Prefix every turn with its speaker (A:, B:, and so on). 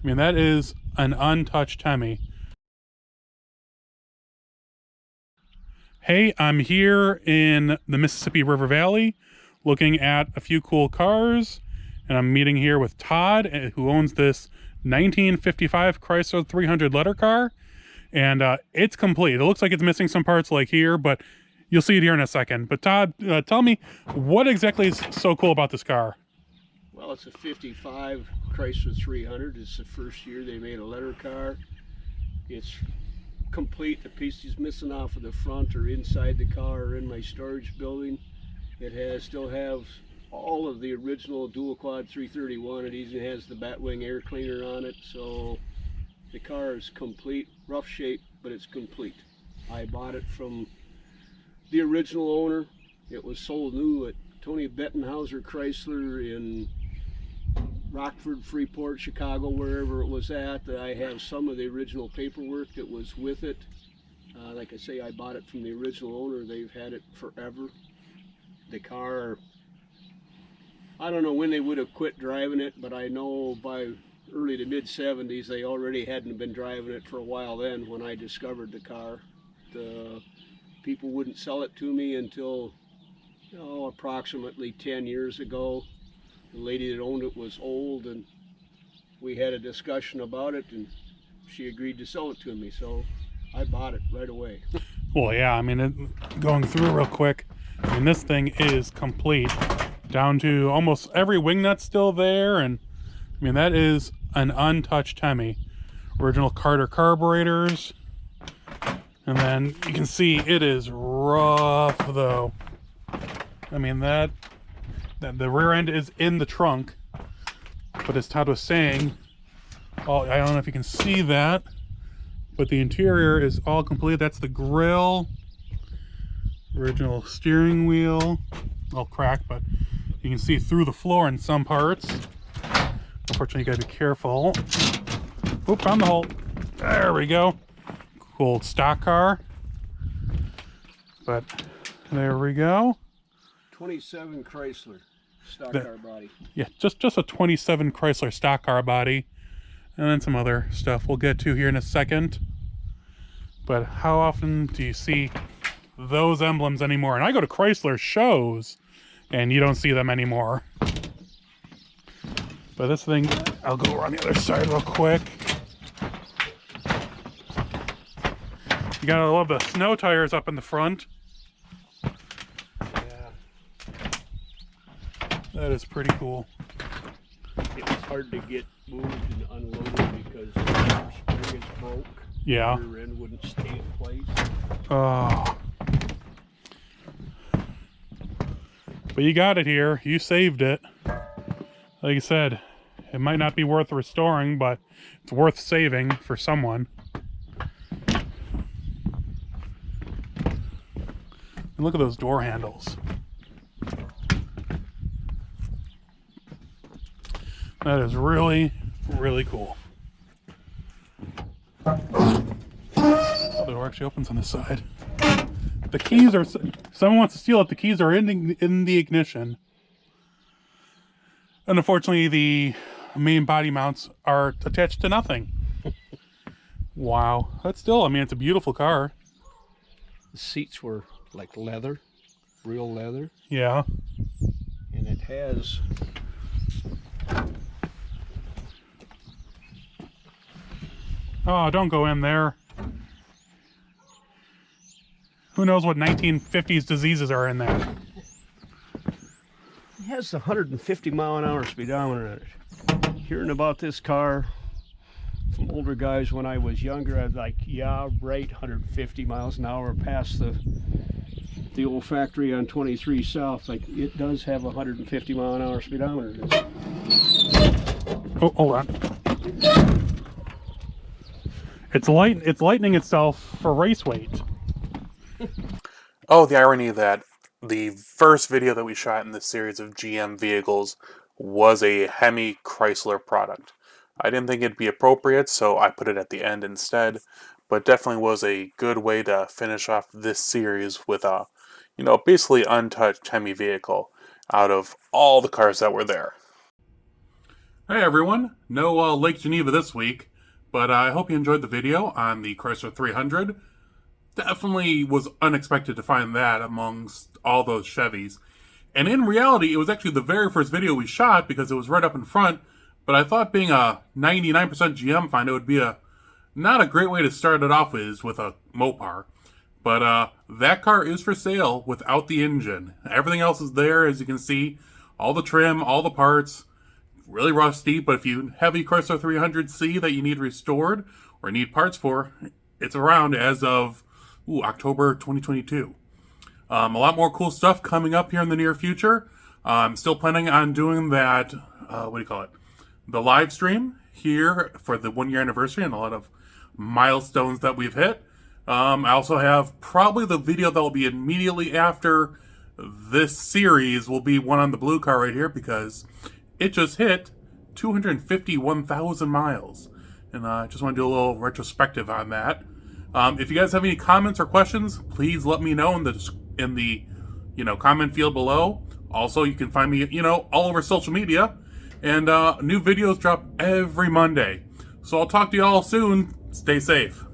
A: I mean, that is an untouched Hemi. Hey, I'm here in the Mississippi River Valley looking at a few cool cars, and I'm meeting here with Todd, who owns this 1955 Chrysler 300 letter car, and it's complete. It looks like it's missing some parts like here, but you'll see it here in a second. But Todd, tell me, what exactly is so cool about this car?
B: Well, it's a 55 Chrysler 300. It's the first year they made a letter car. It's complete. The pieces missing off of the front or inside the car or in my storage building. It still has all of the original dual quad 331. It even has the Batwing air cleaner on it. So the car is complete, rough shape, but it's complete. I bought it from the original owner. It was sold new at Tony Bettenhauser Chrysler in Rockford, Freeport, Chicago, wherever it was at. I have some of the original paperwork that was with it. Like I say, I bought it from the original owner. They've had it forever. The car, I don't know when they would have quit driving it, but I know by early to mid 70s they already hadn't been driving it for a while then when I discovered the car. The people wouldn't sell it to me until approximately 10 years ago. The lady that owned it was old, and we had a discussion about it, and she agreed to sell it to me, so I bought it right away.
A: Well, yeah, I mean, going through real quick, I mean, this thing is complete, down to almost every wing nut still there, and I mean, that is an untouched Hemi. Original Carter carburetors, and then you can see it is rough, though. I mean, the rear end is in the trunk, but as Todd was saying, I don't know if you can see that, but the interior is all complete. That's the grille, original steering wheel, all cracked, but you can see through the floor in some parts. Unfortunately, you gotta be careful. Oop, found the hole. There we go. Cool stock car, but there we go.
B: 27 Chrysler stock car body.
A: Yeah, just a 27 Chrysler stock car body, and then some other stuff we'll get to here in a second. But how often do you see those emblems anymore? And I go to Chrysler shows and you don't see them anymore. But this thing, I'll go around the other side real quick. You gotta love the snow tires up in the front. That is pretty cool.
B: It was hard to get moved and unloaded because the rear spring is broke.
A: Yeah.
B: The rear end wouldn't stay in place.
A: Oh. But you got it here. You saved it. Like I said, it might not be worth restoring, but it's worth saving for someone. And look at those door handles. That is really, really cool. Oh, the door actually opens on this side. The keys are, someone wants to steal it, the keys are in the ignition. And unfortunately, the main body mounts are attached to nothing. Wow. That's still, I mean, it's a beautiful car.
B: The seats were like leather, real leather.
A: Yeah.
B: And it has
A: oh, don't go in there. Who knows what 1950s diseases are in there?
B: It has the 150 mile an hour speedometer in it. Hearing about this car from older guys when I was younger, I was like, yeah, right, 150 miles an hour past the old factory on 23 South. Like, it does have a 150 mile an hour speedometer.
A: Oh, hold on. It's lightening itself for race weight. Oh, the irony that the first video that we shot in this series of GM vehicles was a Hemi Chrysler product. I didn't think it'd be appropriate, so I put it at the end instead, but definitely was a good way to finish off this series with a, basically untouched Hemi vehicle out of all the cars that were there. Hey everyone, no Lake Geneva this week, but I hope you enjoyed the video on the Chrysler 300. Definitely was unexpected to find that amongst all those Chevys. And in reality, it was actually the very first video we shot because it was right up in front, but I thought being a 99% GM find, it would be not a great way to start it off with a Mopar. But that car is for sale without the engine. Everything else is there, as you can see. All the trim, all the parts. Really rusty, but if you have a Chrysler 300C that you need restored or need parts for, it's around as of October 2022. A lot more cool stuff coming up here in the near future. I'm still planning on doing that, the live stream here for the 1 year anniversary and a lot of milestones that we've hit. I also have probably the video that will be immediately after this series will be one on the blue car right here because it just hit 251,000 miles. And I just want to do a little retrospective on that. If you guys have any comments or questions, please let me know in the comment field below. Also, you can find me, all over social media. And new videos drop every Monday. So I'll talk to you all soon. Stay safe.